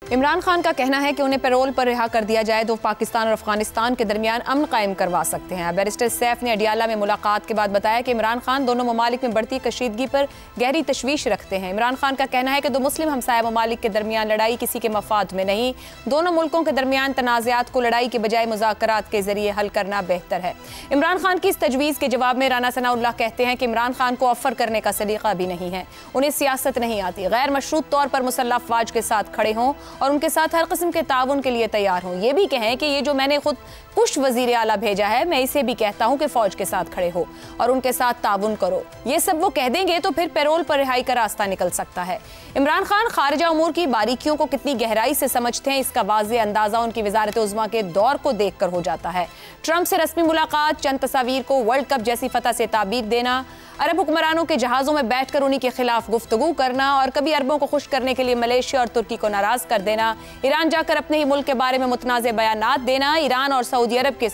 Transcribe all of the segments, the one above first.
इमरान खान का कहना है कि उन्हें पैरोल पर रिहा कर दिया जाए तो पाकिस्तान और अफगानिस्तान के दरमियान अमन कायम करवा सकते हैं। बैरिस्टर सैफ ने अडियाला में मुलाकात के बाद बताया कि इमरान खान दोनों ममालिक में बढ़ती कशीदगी पर गहरी तशवीश रखते हैं। इमरान खान का कहना है कि दो मुस्लिम हमसाया ममालिक के दरमियान लड़ाई किसी के मफाद में नहीं, दोनों मुल्कों के दरमियान तनाज़ात को लड़ाई के बजाय मुज़ाकरात के जरिए हल करना बेहतर है। इमरान खान की इस तजवीज़ के जवाब में राना सनाउल्लाह कहते हैं कि इमरान खान को ऑफर करने का सलीका भी नहीं है, उन्हें सियासत नहीं आती, गैर मशरूत तौर पर मुसल्लह अफवाज के साथ खड़े हों और उनके साथ हर किस्म के ताउन के लिए तैयार हूं। ये भी कहें कि ये जो मैंने खुद कुछ वजीर आला भेजा है, मैं इसे भी कहता हूं कि फौज के साथ खड़े हो और उनके साथ ताउन करो। ये सब वो कह देंगे तो फिर पैरोल पर रिहाई का रास्ता निकल सकता है। इमरान खान खारिजा उमूर की बारीकियों को कितनी गहराई से समझते हैं, इसका वाज़ेह अंदाजा उनकी वजारत उज़्मा के दौर को देख कर हो जाता है। ट्रंप से रस्मी मुलाकात, चंद तस्वीर को वर्ल्ड कप जैसी फतह से ताबीर देना, अरब हुक्मरानों के जहाज़ों में बैठकर उन्हीं के खिलाफ गुफ्तगू करना और कभी अरबों को खुश करने के लिए मलेशिया और तुर्की को नाराज कर देना, ईरान जाकर अपने ही मुल्क के बारे में मुतनाज़ बयानात देना, ईरान और सऊदी अरब के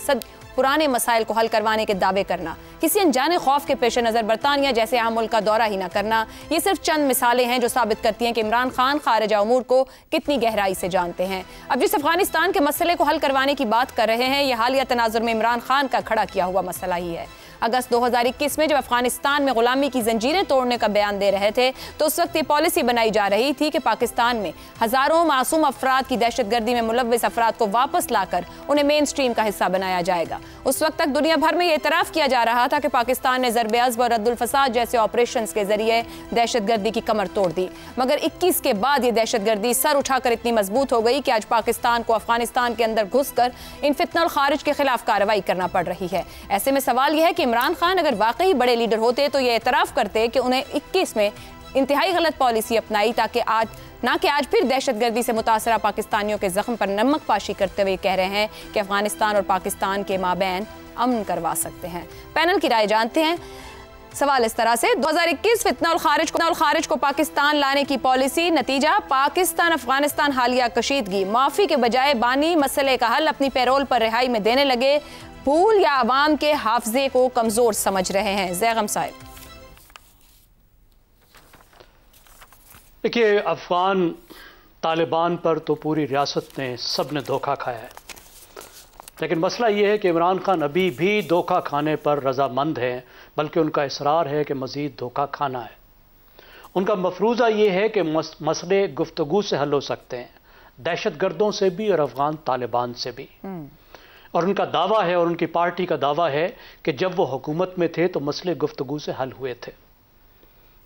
पुराने मसाइल को हल करवाने के दावे करना, किसी अनजाने खौफ के पेश नज़र बरतानिया जैसे अहम मुल्क का दौरा ही ना करना, ये सिर्फ चंद मिसालें हैं जो साबित करती हैं कि इमरान खान खारिजा उमूर को कितनी गहराई से जानते हैं। अब जिस अफगानिस्तान के मसले को हल करवाने की बात कर रहे हैं, यह हालिया तनाजुर में इमरान खान का खड़ा किया हुआ मसला ही है। अगस्त 2021 में जब अफगानिस्तान में गुलामी की जंजीरें तोड़ने का बयान दे रहे थे तो उस वक्त ये पॉलिसी बनाई जा रही थी कि पाकिस्तान में हजारों मासूम अफराद की दहशतगर्दी में मुलव्विस अफराद को वापस लाकर उन्हें मेन स्ट्रीम का हिस्सा बनाया जाएगा। उस वक्त तक दुनिया भर में ये इतराफ़ किया जा रहा था कि पाकिस्तान ने ज़रबे अज़्ब और रद्दुल फसाद जैसे ऑपरेशन के जरिए दहशतगर्दी की कमर तोड़ दी। मगर 21 के बाद ये दहशतगर्दी सर उठाकर इतनी मजबूत हो गई कि आज पाकिस्तान को अफगानिस्तान के अंदर घुसकर इन फितना और खारिज के खिलाफ कार्रवाई करना पड़ रही है। ऐसे में सवाल यह है कि इमरान खान अगर वाकई बड़े लीडर होते तो ये एतराफ़ करते कि उन्हें 21 में इंतहाई गलत पॉलिसी अपनाई ताकि आज फिर दहशतगर्दी से मुतासरा पाकिस्तानियों के जख्म पर नमक पाशी करते हुए कह रहे हैं कि अफगानिस्तान और पाकिस्तान के माबैन अमन करवा सकते हैं। पैनल की राय जानते हैं। सवाल इस तरह से, 2021 फितना और खारिज को पाकिस्तान लाने की पॉलिसी, नतीजा पाकिस्तान अफगानिस्तान हालिया कशीदगी, माफी के बजाय बानी मसले का हल अपनी पैरोल पर रिहाई में देने लगे, भूल या अवाम के हाफजे को कमजोर समझ रहे हैं। जैगम साहिब। देखिए, अफगान तालिबान पर तो पूरी रियासत ने सब ने धोखा खाया है, लेकिन मसला ये है कि इमरान खान अभी भी धोखा खाने पर रजामंद हैं, बल्कि उनका इसरार है कि मज़ीद धोखा खाना है। उनका मफरूज़ा ये है कि मसले गुफ्तगू से हल हो सकते हैं, दहशत गर्दों से भी और अफगान तालिबान से भी। और उनका दावा है और उनकी पार्टी का दावा है कि जब वो हुकूमत में थे तो मसले गुफ्तगू से हल हुए थे।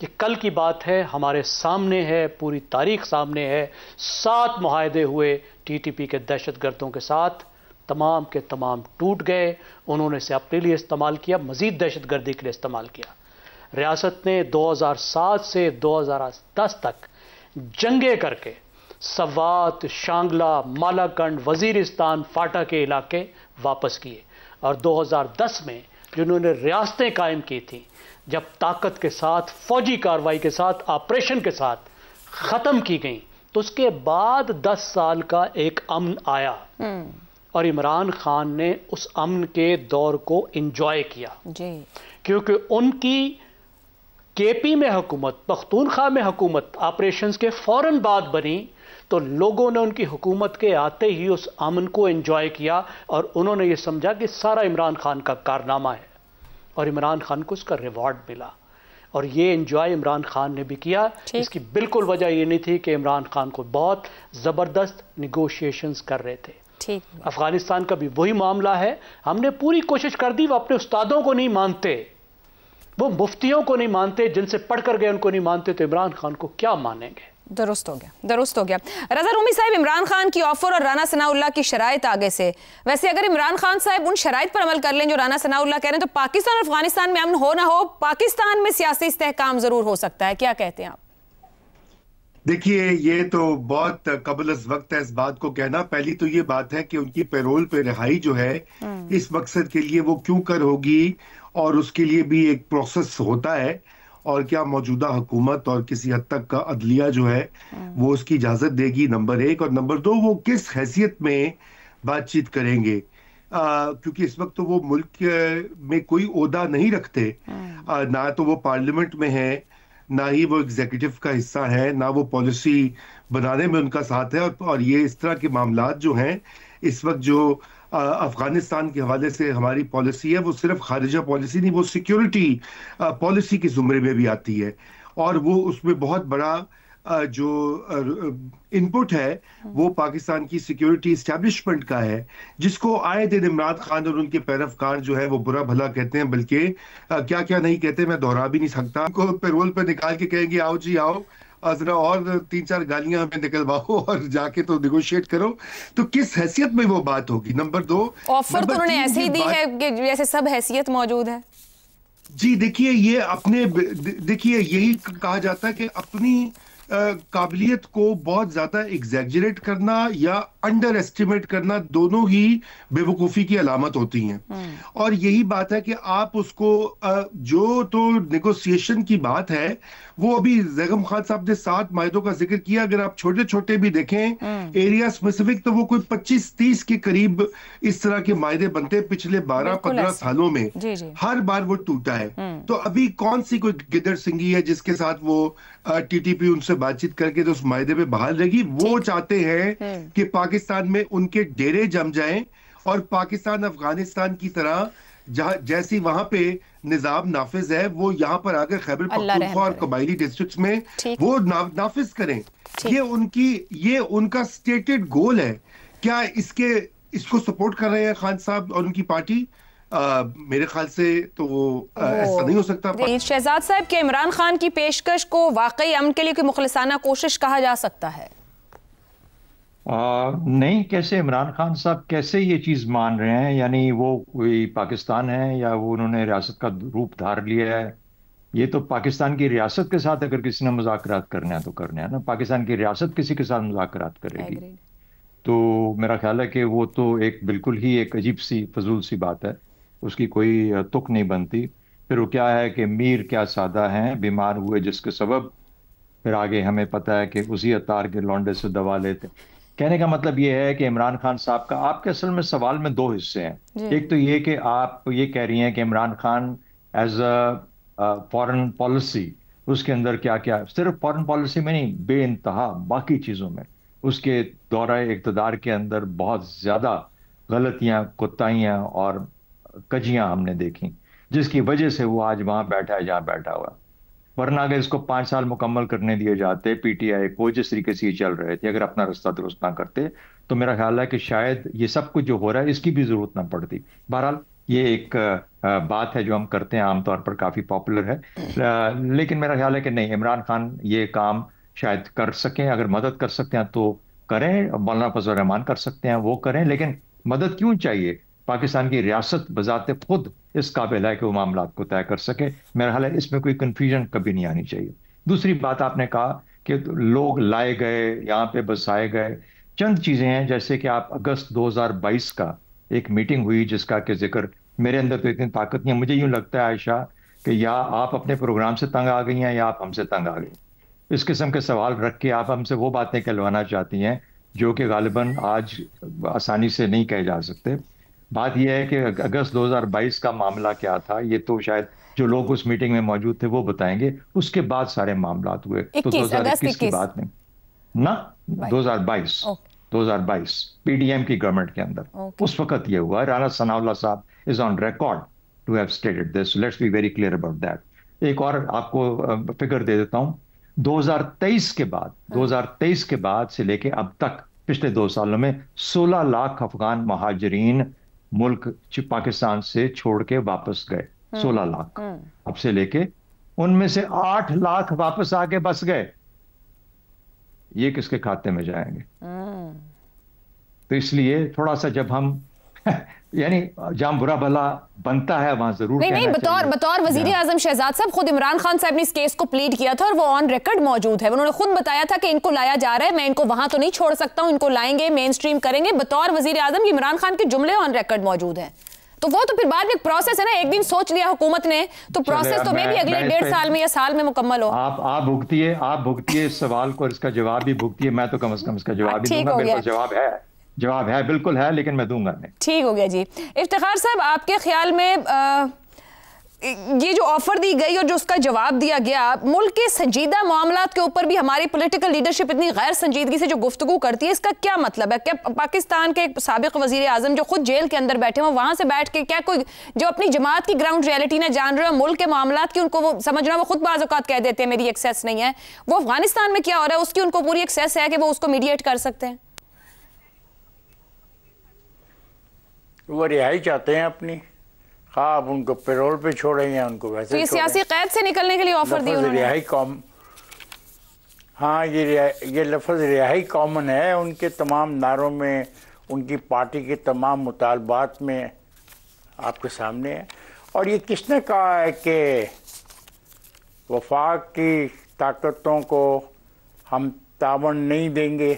ये कल की बात है, हमारे सामने है, पूरी तारीख सामने है। 7 मुआहदे हुए TTP के दहशत गर्दों के साथ, तमाम के तमाम टूट गए। उन्होंने इसे अपने लिए इस्तेमाल किया, मज़ीद दहशत गर्दी के लिए इस्तेमाल किया। रियासत ने 2007 से 2010 तक जंगे करके सवात, शांगला, मालाकंड, वजीरिस्तान, फाटा के इलाके वापस किए और 2010 में जिन्होंने रियासतें कायम की थी, जब ताकत के साथ, फौजी कार्रवाई के साथ, ऑपरेशन के साथ ख़त्म की गई, तो उसके बाद 10 साल का एक अमन आया और इमरान खान ने उस अमन के दौर को इंजॉय किया जी। क्योंकि उनकी KP में हुकूमत, पख्तूनख्वा में हुकूमत ऑपरेशंस के फौरन बाद बनी, तो लोगों ने उनकी हुकूमत के आते ही उस अमन को एंजॉय किया और उन्होंने ये समझा कि सारा इमरान खान का कारनामा है और इमरान खान को उसका रिवॉर्ड मिला। और ये एंजॉय इमरान खान ने भी किया। इसकी बिल्कुल वजह ये नहीं थी कि इमरान खान को बहुत ज़बरदस्त निगोशिएशंस कर रहे थे। अफगानिस्तान का भी वही मामला है। हमने पूरी कोशिश कर दी, वो अपने उस्तादों को नहीं मानते, वो मुफ्तियों को नहीं मानते, जिनसे पढ़कर गए उनको नहीं मानते, तो इमरान खान को क्या मानेंगे। दुरुस्त हो गया। रज़ा रूमी साहब, इमरान खान की ऑफर और राना सनाउल्लाह की शराइत आगे से, वैसे अगर इमरान खान साहब उन शराइत पर अमल कर लें जो राना सनाउल्लाह कह रहे हैं, तो पाकिस्तान और अफगानिस्तान में अमन हो ना हो, पाकिस्तान में सियासी इस्तेहकाम जरूर हो सकता है। क्या कहते हैं आप? देखिए, ये तो बहुत कबल अज़ वक्त है इस बात को कहना। पहली तो ये बात है कि उनकी पैरोल पे रिहाई जो है इस मकसद के लिए वो क्यों कर होगी और उसके लिए भी एक प्रोसेस होता है, और क्या मौजूदा हुकूमत और किसी हद तक का अदलिया जो है वो उसकी इजाजत देगी, नंबर 1। और नंबर 2, वो किस हैसियत में बातचीत करेंगे, क्योंकि इस वक्त तो वो मुल्क में कोई ओहदा नहीं रखते, ना तो वो पार्लियामेंट में है, ना ही वो एग्जीक्यूटिव का हिस्सा है, ना वो पॉलिसी बनाने में उनका साथ है। और ये इस तरह के मामलात जो हैं इस वक्त जो अफगानिस्तान के हवाले से हमारी पॉलिसी है, वो सिर्फ खारिजा पॉलिसी नहीं, वो सिक्योरिटी पॉलिसी के जुमरे में भी आती है। और वो उसमें बहुत बड़ा जो इनपुट है वो पाकिस्तान की सिक्योरिटी इस्टेब्लिशमेंट का है, जिसको आए दिन इमरान खान और उनके पैरवकार जो है वो बुरा भला कहते हैं, बल्कि क्या क्या नहीं कहते मैं दोहरा भी नहीं सकता। उनको पैरोल पे निकाल के कहेंगे आओ जी आओ, जरा और 3-4 गालियां हमें निकलवाओ और जाके तो नेगोशिएट करो। तो किस हैसियत में वो बात होगी? नंबर 2, ऑफर तो उन्होंने ऐसे ही दी है कि जैसे सब हैसियत मौजूद है। जी देखिए, ये अपने देखिए यही कहा जाता है कि अपनी काबिलियत को बहुत ज्यादा एग्जैजरेट करना या अंडर एस्टिमेट करना दोनों ही बेवकूफ़ी की अलामत होती हैं। और यही बात है कि आप उसको जो तो नेगोशिएशन की बात है वो अभी जैगम खान साहब ने 7 मायदों का जिक्र किया, अगर आप छोटे छोटे भी देखें एरिया स्पेसिफिक तो वो कोई 25-30 के करीब इस तरह के मायदे बनते हैं पिछले 12-15 सालों में। जी। हर बार वो टूटा है। तो अभी कौन सी कोई गिदड़ सिंगी है जिसके साथ वो टीटीपी उनसे बातचीत करके तो उस मायदे पे बहाल रहेगी? वो चाहते हैं कि पाकिस्तान में उनके डेरे जम जाएं और पाकिस्तान अफगानिस्तान की तरह जैसी वहां पे निजाम नाफिज है वो यहाँ पर आकर खैबर पख्तूनख्वा और कबायली डिस्ट्रिक्ट्स में वो नाफिज करें। ये उनका स्टेटेड गोल है। क्या इसको सपोर्ट कर रहे हैं खान साहब और उनकी पार्टी? मेरे ख्याल से तो ऐसा नहीं हो सकता। शहजाद साहब, के इमरान खान की पेशकश को वाकई अमन के लिए कोई मुखलिसाना कोशिश कहा जा सकता है? नहीं, कैसे इमरान खान साहब कैसे ये चीज मान रहे हैं? यानी वो कोई पाकिस्तान है या वो उन्होंने रियासत का रूप धार लिया है? ये तो पाकिस्तान की रियासत के साथ अगर किसी ने मुज़ाकरात करने हैं तो करने हैं ना। पाकिस्तान की रियासत किसी के साथ मुज़ाकरात करेगी तो मेरा ख्याल है कि वो तो एक बिल्कुल ही एक अजीब सी फजूल सी बात है, उसकी कोई तुक नहीं बनती। फिर वो क्या है कि मीर क्या सादा हैं, बीमार हुए जिसके सबब, फिर आगे हमें पता है कि उसी अतार के लौंडे से दवा लेते। कहने का मतलब ये है कि इमरान खान साहब का आपके असल में सवाल में 2 हिस्से हैं। एक तो ये कि आप ये कह रही हैं कि Imran Khan as a foreign policy, उसके अंदर क्या क्या, सिर्फ फॉरेन पॉलिसी में नहीं, बेइंतहा बाकी चीज़ों में उसके दौरा इक़्तिदार के अंदर बहुत ज़्यादा गलतियाँ, कोताहियाँ और कजियाँ हमने देखी, जिसकी वजह से वो आज वहाँ बैठा है जहाँ बैठा हुआ। वरना अगर इसको 5 साल मुकम्मल करने दिए जाते पीटीआई को, जिस तरीके से ये चल रहे थे, अगर अपना रास्ता दुरुस्त ना करते, तो मेरा ख्याल है कि शायद ये सब कुछ जो हो रहा है इसकी भी जरूरत ना पड़ती। बहरहाल ये एक बात है जो हम करते हैं आमतौर पर, काफ़ी पॉपुलर है। लेकिन मेरा ख्याल है कि नहीं, इमरान खान ये काम शायद कर सकें, अगर मदद कर सकते हैं तो करें। मौलाना फजल रहमान कर सकते हैं, वो करें। लेकिन मदद क्यों चाहिए? पाकिस्तान की रियासत बजाते खुद इस काबिल है कि वो मामला को तय कर सके। मेरा ख्याल है इसमें कोई कन्फ्यूजन कभी नहीं आनी चाहिए। दूसरी बात, आपने कहा कि लोग लाए गए, यहाँ पे बसाए गए। चंद चीज़ें हैं, जैसे कि आप अगस्त 2022 का एक मीटिंग हुई जिसका कि जिक्र, मेरे अंदर तो इतनी ताकत नहीं है, मुझे यूँ लगता है आयशा कि या आप अपने प्रोग्राम से तंग आ गई हैं या आप हमसे तंग आ गई। इस किस्म के सवाल रख के आप हमसे वो बातें कहलवाना चाहती हैं जो कि गालिबन आज आसानी से नहीं कहे जा सकते। बात यह है कि अगस्त 2022 का मामला क्या था, ये तो शायद जो लोग उस मीटिंग में मौजूद थे वो बताएंगे। उसके बाद सारे मामलात हुए तो 2021 की बात नहीं ना, 2022 पीडीएम की गवर्नमेंट के अंदर उस वक्त ये हुआ। राना सनाउल्लाह साहब is on record to have stated this, let's be very clear about that. एक और आपको फिगर दे देता हूं, 2023 के बाद से लेके अब तक पिछले 2 सालों में 16 लाख अफगान महाजरीन मुल्क पाकिस्तान से छोड़ के वापस गए। 16 लाख अब से लेके, उनमें से 8 लाख वापस आके बस गए। ये किसके खाते में जाएंगे? तो इसलिए थोड़ा सा जब हम यानी जहां बुरा भला बनता है वहां जरूर नहीं, बतौर वजीर आजम शहजाद साहब, खुद इमरान खान साहब ने इस केस को प्लीड किया था और वो ऑन रिकॉर्ड मौजूद है। उन्होंने खुद बताया था कि इनको लाया जा रहा है, मैं इनको वहां तो नहीं छोड़ सकता हूं, इनको लाएंगे, मेन स्ट्रीम करेंगे। बतौर वजीर आजम इमरान खान के जुमले ऑन रिकॉर्ड मौजूद हैं। तो वो तो फिर बाद में प्रोसेस है ना, एक दिन सोच लिया हुकूमत ने तो प्रोसेस तो मैं भी अगले 1.5 साल में या साल में मुकम्मल हो। आप भुगतिए इस सवाल को, इसका जवाब भी भुगतिए। मैं तो कम से कम इसका जवाब भी दूंगा। मेरे पास जवाब है बिल्कुल है, लेकिन मैं दूंगा नहीं। ठीक हो गया जी। इफ्तिखार साहब, आपके ख्याल में ये जो ऑफर दी गई और जो उसका जवाब दिया गया, मुल्क के संजीदा मामलात के ऊपर भी हमारी पॉलिटिकल लीडरशिप इतनी गैर संजीदगी से जो गुफ्तगू करती है, इसका क्या मतलब है? क्या पाकिस्तान के साबिक वजीर आजम जो खुद जेल के अंदर बैठे हैं, वहां से बैठ के क्या कोई जो अपनी जमात की ग्राउंड रियलिटी ने जान रहे हो, मुल्क के मामलात की उनको वो समझना, वो खुद बाज़ औक़ात कह देते हैं मेरी एक्सेस नहीं है, वो अफगानिस्तान में क्या हो रहा है उसकी उनको पूरी एक्सेस है कि वो उसको मीडिएट कर सकते हैं? वो रिहाई चाहते हैं अपनी, आप उनको पेरोल पे छोड़ेंगे, उनको वैसे तो ये सियासी कैद से निकलने के लिए ऑफर दी उन्होंने। रिहाई कॉम, हाँ ये लफ्ज़ रिहाई कॉमन है उनके तमाम नारों में, उनकी पार्टी के तमाम मुतालबात में आपके सामने है। और ये किसने कहा है कि वफाक की ताकतों को हम तावन नहीं देंगे,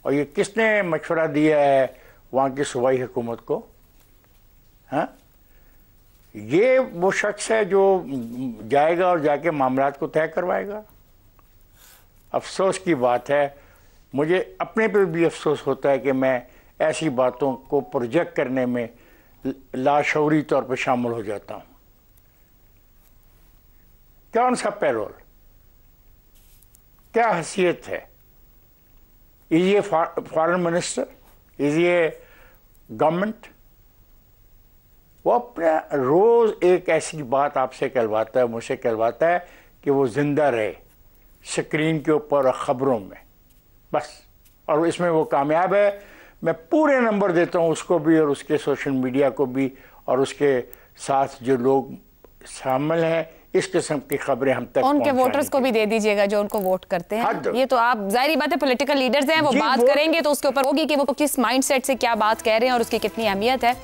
और ये किसने मशवरा दिया है वहाँ की सूबाई हुकूमत को? हाँ, ये वो शख्स है जो जाएगा और जाके मामलात को तय करवाएगा। अफसोस की बात है, मुझे अपने पे भी अफसोस होता है कि मैं ऐसी बातों को प्रोजेक्ट करने में लाशऊरी तौर पे शामिल हो जाता हूँ। कौन सा पेरोल, क्या हैसियत है? इज ये फॉरेन मिनिस्टर, इज ये गवर्नमेंट? वो अपना रोज़ एक ऐसी बात आपसे कहलवाता है, मुझसे कहलवाता है कि वो ज़िंदा रहे स्क्रीन के ऊपर और ख़बरों में, बस। और इसमें वो कामयाब है। मैं पूरे नंबर देता हूँ उसको भी और उसके सोशल मीडिया को भी और उसके साथ जो लोग शामिल हैं इस किस्म की खबरें हम तक उनके वोटर्स को भी दे दीजिएगा जो उनको वोट करते हैं। ये तो आप जाहिर बात है पॉलिटिकल लीडर्स हैं, वो बात करेंगे तो उसके ऊपर होगी कि वो किस माइंडसेट से क्या बात कह रहे हैं और उसकी कितनी अहमियत है।